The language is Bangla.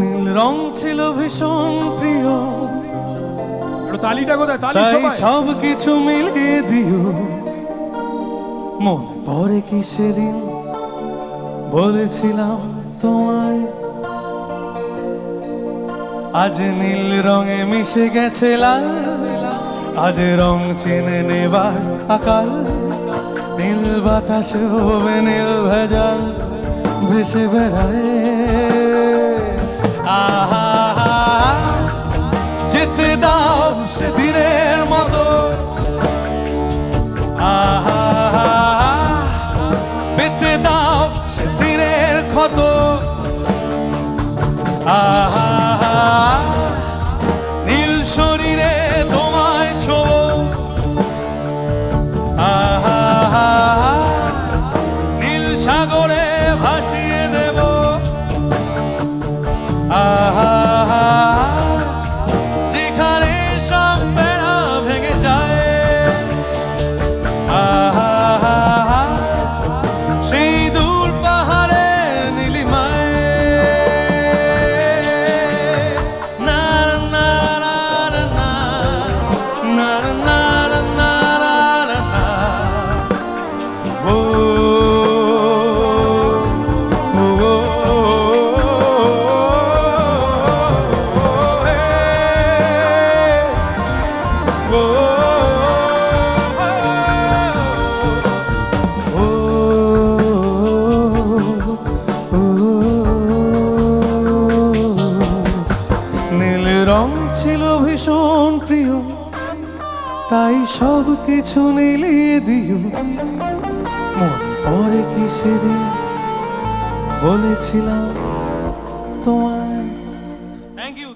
নীল রং ছিল ভীষণ প্রিয়, তালিটা কোথায়? তালি তাই সবাই সব কিছু মিলিয়ে দিও। মনে পড়ে কি সেদিন বলেছিলাম তোমায়, আজ নীল রঙে মিশে গেছে লাল, আজ রং চিনে নেবার আকাল। নীল বাতাসে হবে নীল ভেজাল ভেসে বেড়ায়। আহা যেতে দাও সেদিনের মতো, আহা পেতে দাও সেদিনের ক্ষত। আহা নীল শরীরে তোমায় ছোঁব, আহা নীল সাগরে ভাসিয়ে দেব। আহা যেখানে সব বেড়া ভেঙে যায়, আহা সেই দূর পাহাড়ে নীলিমায়। না না না না না না না না না। ও নীল রং ছিল ভীষণ প্রিয়, তাই সব কিছু নীলিয়ে দিও। মনে পড়ে কি সেদিন বলেছিলাম তোমায়। Thank you.